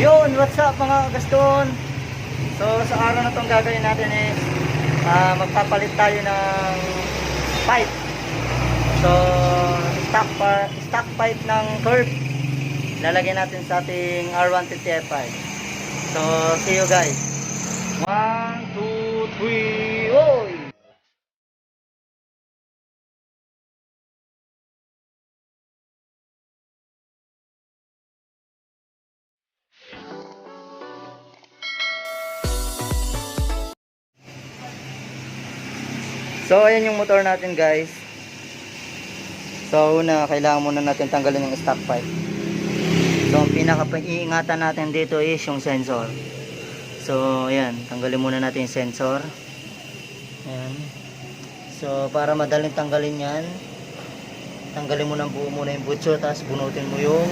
Yun, what's up mga gaston? So sa araw na itong gagawin natin is magpapalit tayo ng pipe. So stock pipe ng curve lalagyan natin sa ating R150 Fi. So see you guys. 1, 2, 3, oy! So ayan yung motor natin guys. So una, kailangan muna natin tanggalin yung stock pipe. So ang pinaka-iingatan natin dito is yung sensor. So ayan, tanggalin muna natin yung sensor. Ayan. So para madaling tanggalin yan, tanggalin mo ng buo muna yung butso, tapos bunutin mo yung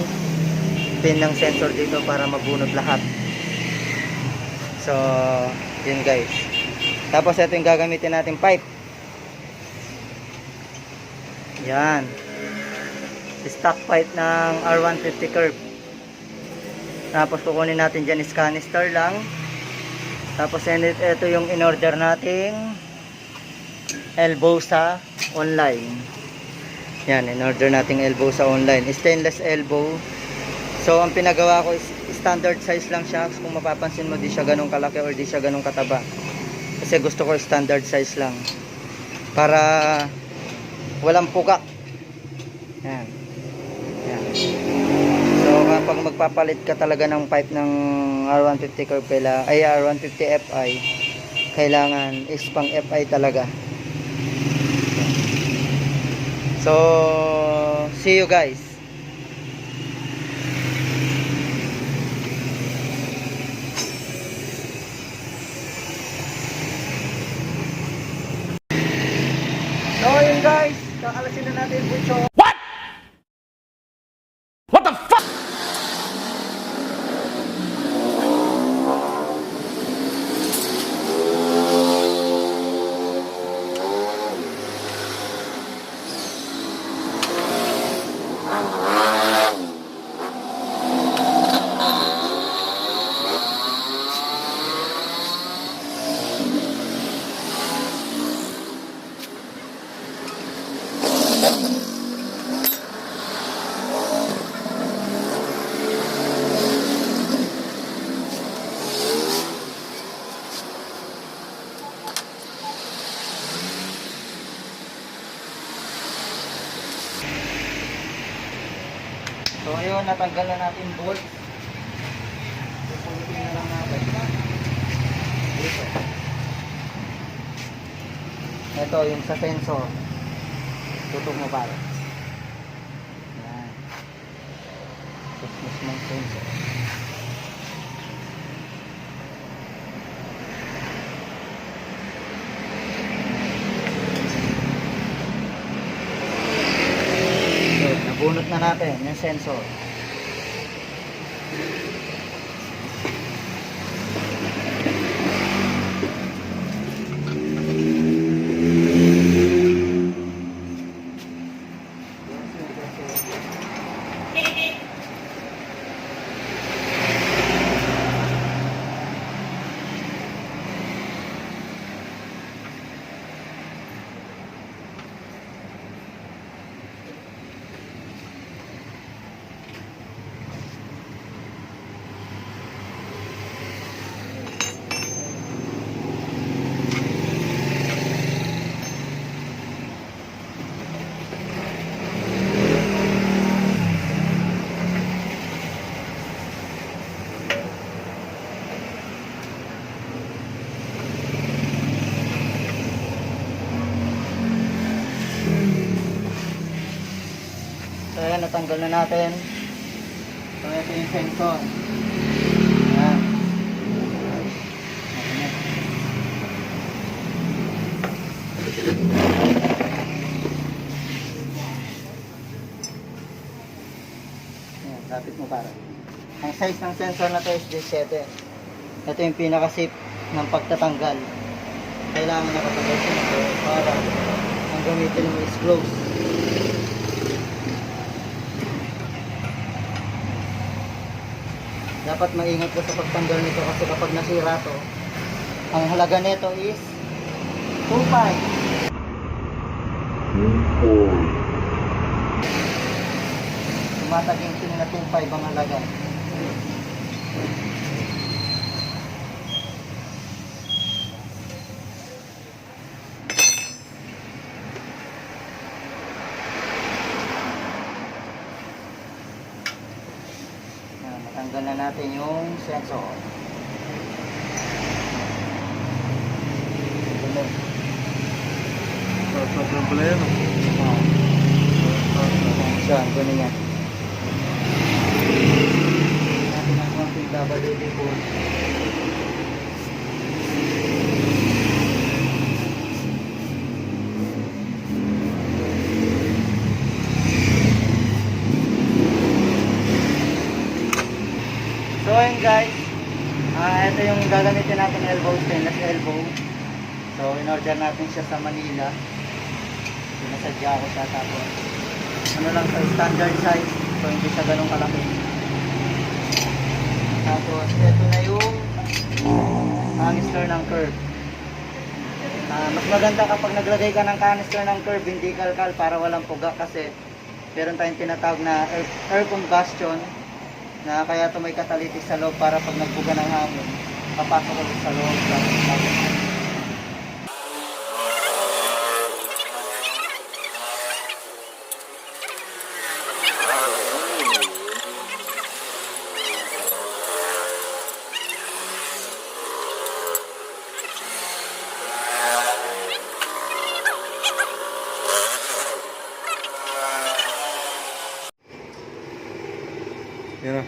pin ng sensor dito para mabunot lahat. So yun guys. Tapos ito yung gagamitin natin pipe. Yan, stock pipe ng R150 curve. Tapos kukunin natin dyan is canister lang. Tapos ito yung in order nating elbow sa online. Yan, in order nating elbow sa online, stainless elbow. So ang pinagawa ko is standard size lang siya. Kung mapapansin mo, di siya ganun kalaki or di siya ganun kataba, kasi gusto ko standard size lang para walang puga. Yan. Yan. So kapag magpapalit ka talaga ng pipe ng R150 curve ay R150 Fi, kailangan is pang Fi talaga. So see you guys. So yun guys, kakalasin na natin yung butso. What? What the fuck? So ayun, natanggal na natin bolt. Pupulutin na lang natin dito. Ito yung sa sensor, tutok mo pare. Yan, tutok mo sensor. Nabunot na natin yung sensor. So ayan, natanggal na natin. So ito yung sensor. Ayan. Ayan, lapit mo para. Ang size ng sensor na ito is 17. Ito yung pinaka-safe ng pagtatanggal. Kailangan nakatanggal ito para ang gamitin mo is gloves. Dapat maingat ka sa pagtanggal nito kasi kapag nasira to, ang halaga nito is 2.5. Tumataginting na 2.5 ang halaga. Matanggal na natin yung sensor. Tatlo pala yan. Siya, ganun yan. Natin ang konting babalik-likod. So ayun guys, ito yung gagamitin natin elbow, stainless elbow. So in-order natin siya sa Manila. Pinasadya ko siya tapos ano lang sa standard size, so hindi siya ganun kalaki. Tapos ito na yung canister ng curve. Mas maganda kapag naglagay ka ng canister ng curve, hindi kalkal para walang puga kasi meron tayong tinatawag na air combustion na kaya ito may catalytic sa loob para pag nagbuga ng hangin, papasok ulit sa loob. Yan na.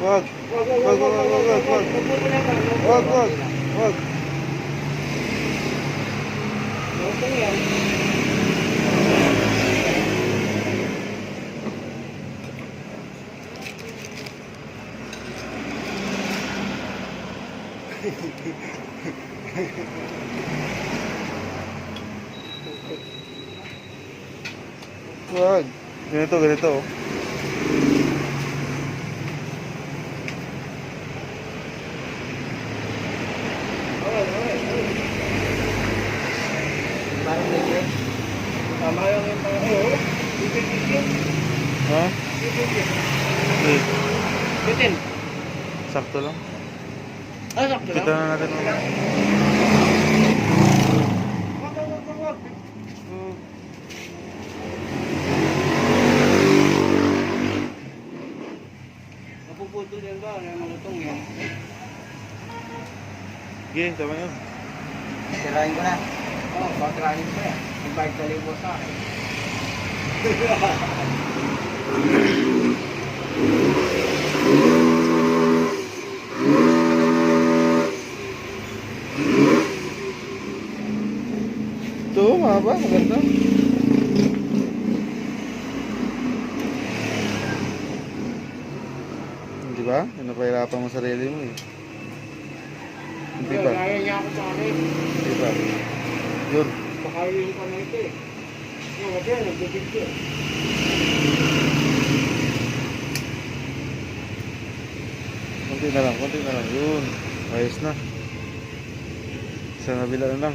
Wag. Wag. Wag. Ganito. Parang medyo Tama yung oo. Ha? Okay. Bitin. Sakto lang. Sakto Kita lang. na natin. Wag. Napuputol yan ba? Ano yung malutong yan? Sige, tama yun. sirain ko na. Oo, patrahin ko yan. Invite ka mo sa akin. Ito, mahaba, maganda. Di ba? Napahirapan mo sarili mo eh. Hindi ba? Kaya niya ako sa akin. Di ba? Yun. Pakayin ka na ito eh. Yung wag yan, nagbibig ko. Konti na lang. Yun. Ayos na. Sa nabila na lang.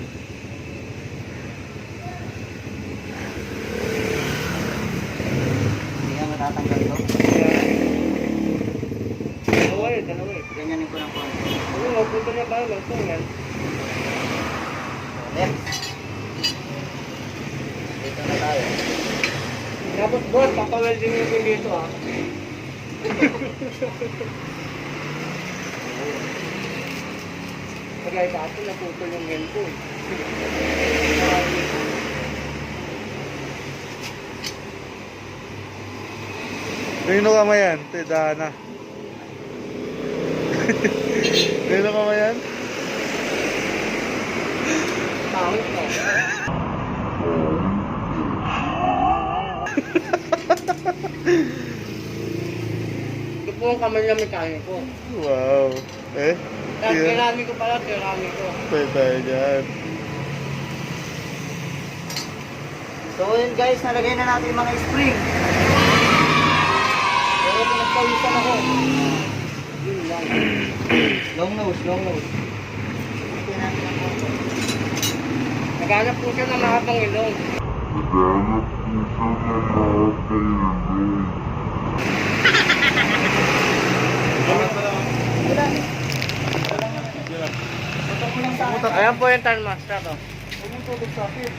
Hindi nga matatanggal to. Oo, Ganyanin ko ng konti. Ano, magpunta na tayo, magtungan. Left. Dito na tayo. Tapos boss, papawelding nyo din dito ah. Kaya dati naputol yung men ko. Nino ka mayan, Dana. Nino ka mayan? Tawag ko. Ito po ang kamay na mekaniko. Wow. Eh? Kaya Yeah. kirami ko pala, kirami ko. Pwede tayo dyan. So yun guys, nalagay na natin yung mga spring. Pero pinagpawisan ako. Yun lang. Long nose, long nose. Ito natin ang konti. Naghanap po siya ng mahabang ilong. Wala. Tutok mo lang sa akin. Ayan po yung turn master to. Huwag mong tutok sa akin.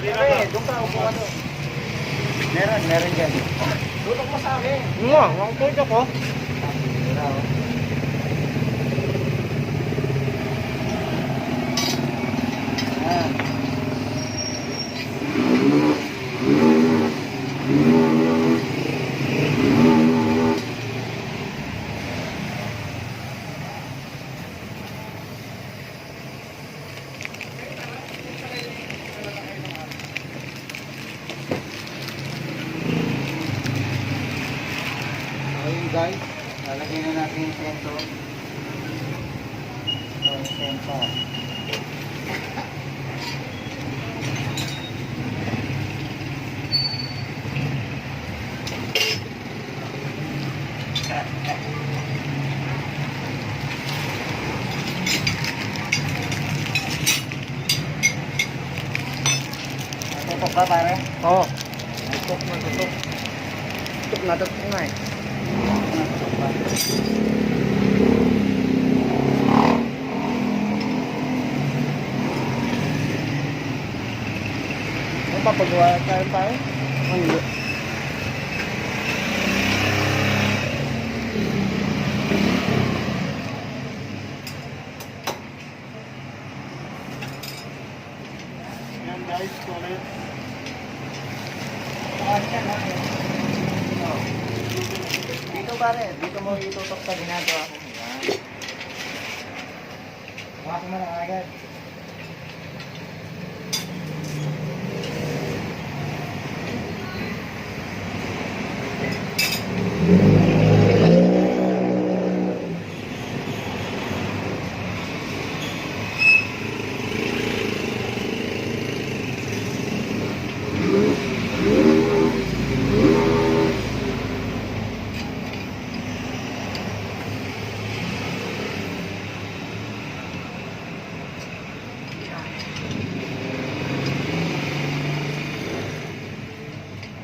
Pare, doon ka, upo ka doon. Meron dyan. Tutok mo sa akin. Nga, ang tutok ko. Wala, oh. Ayan. Okay guys, lalagyan na natin yung sensor. Ito yung sensor. Tutok ka pare? Oo. Tutok na tutok. Tutok na tutok na eh. Tutok ka. Ano pa pagawa tayo? Hindi. Yan guys, ulit. Dito pare, dito mo itutok sa ginagawa ko. Bakit mo na agad?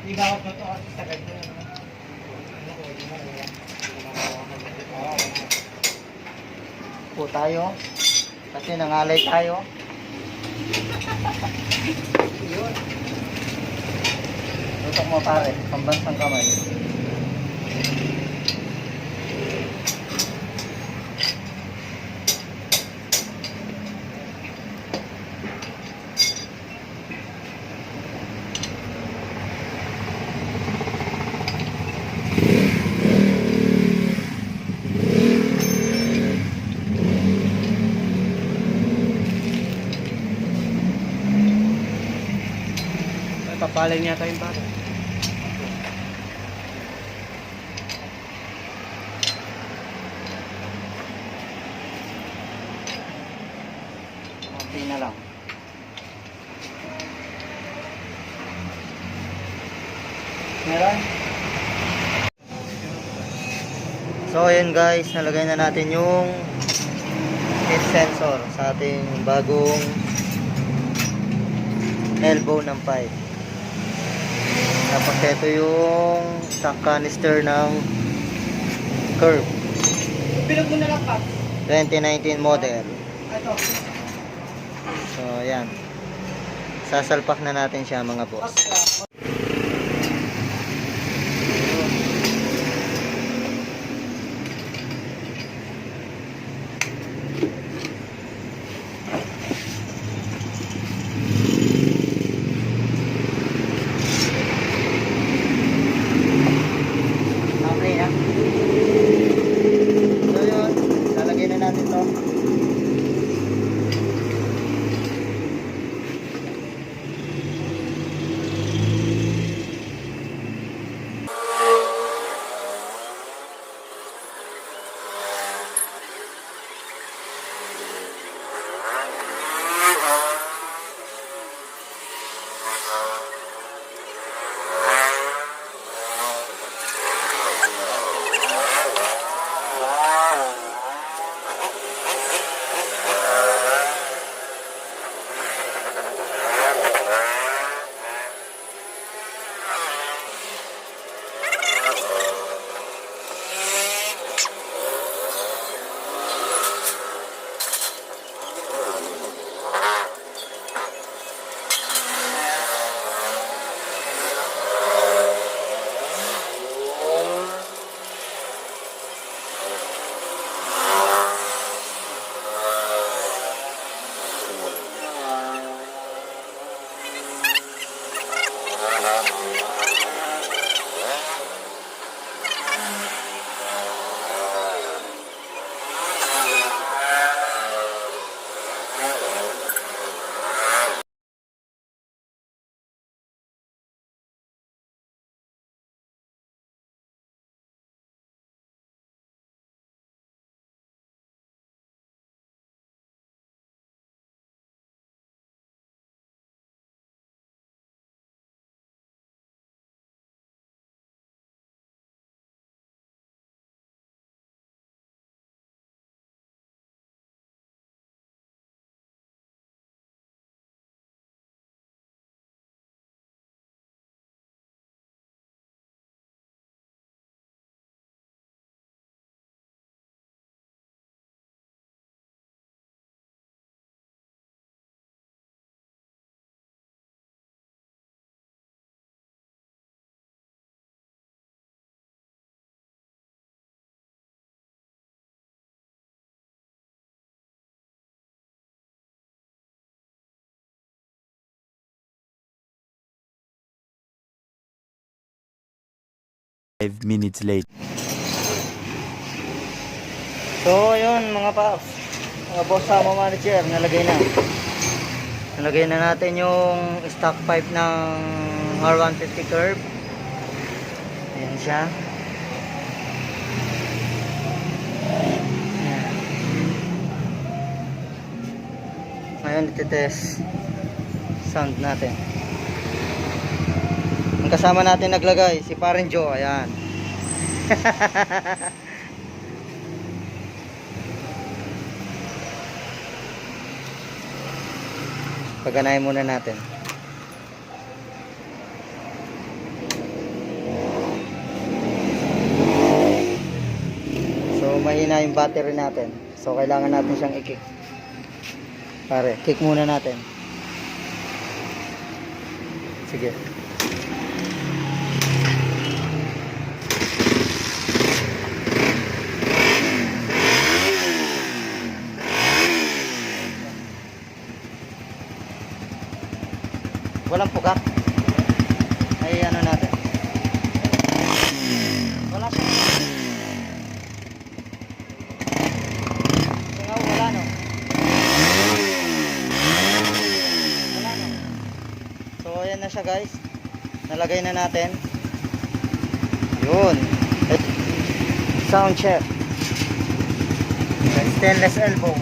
Ibawat na to kasi sa ganito. Po tayo. Kasi nangalay tayo. Yun. Tutok mo pare, pambansang kamay. Papaling niya tayo pare. Meron? So ayun guys, nalagay na natin yung heat sensor sa ating bagong elbow ng pipe. Tapos ito yung stock canister ng Curve Bilog mo na lang, Pat. 2019 model. Ito. So ayan, sasalpak na natin siya mga boss. Okay na. So yun, lalagay na natin to. Minutes later. So ayun mga paps, mga boss sama manager, nalagay na natin yung stock pipe ng R150 Curve. Ayan siya. Ayan. Ngayon iti-test sound natin. Ang kasama natin naglagay si Parin Joe. Ayan. Paganayin muna natin. So mahina yung battery natin. So kailangan natin siyang i-kick. Pare, kick muna natin. Sige. Walang pugak. Ay ano natin. Wala siya. Singaw, wala no. Wala no. So ayan na siya guys. Nalagay na natin. Yun. Sound check. Stainless elbow.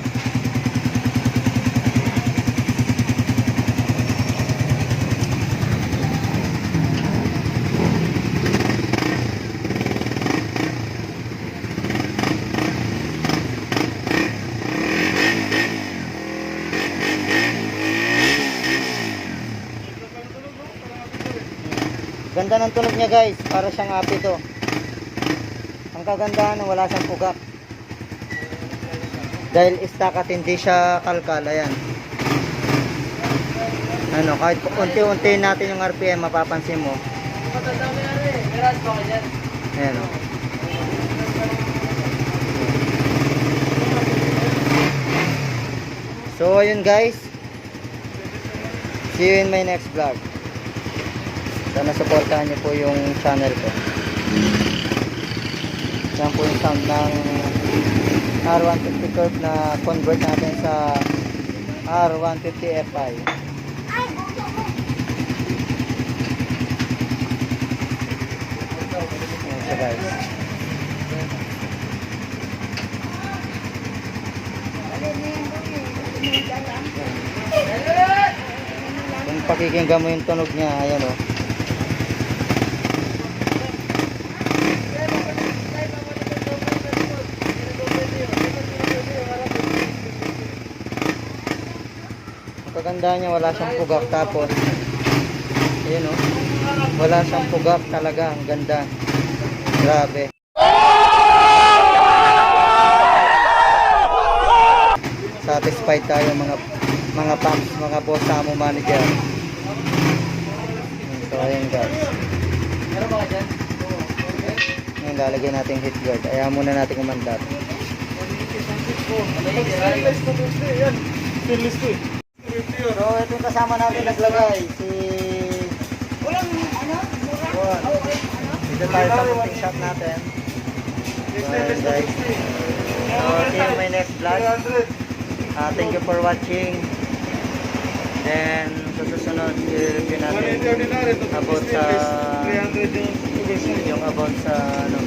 Ganda ng tunog niya guys, para siyang apito. Ang kagandahan na wala siyang pugak. Dahil stock at hindi siya kalkal, ayan. Ano, kahit unti-unti natin yung RPM, mapapansin mo. Ayan o. So, ayun guys. See you in my next vlog. Sana supportahan niyo po yung channel ko. Yan po yung sound ng R150 curve na convert natin sa R150 Fi. Ayan siya guys. Kung pakikinggan mo yung tunog niya, ayan o. Ang kaganda niya, wala siyang pugak. Tapos ayan o, wala siyang pugak talaga. Ang ganda, grabe. Satisfied tayo mga pumps, mga boss Samo manager. So ayun guys. Ngayon lalagay natin heat guard. Ayaw muna natin umandar. So ito yung kasama natin naglagay. Si Juan. Dito tayo sa munting shop natin. So ayun guys. So see you in my next vlog. Thank you for watching. Then sa susunod i-review natin about sa ano,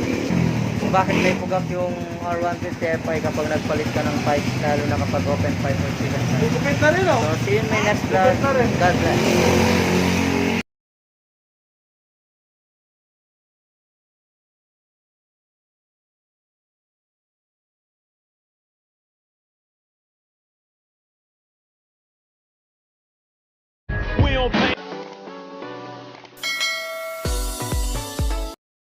kung bakit may pugak yung R150 Fi kapag nagpalit ka ng pipe, lalo na kapag open pipe or sealant pipe. So see you in my next vlog. God bless.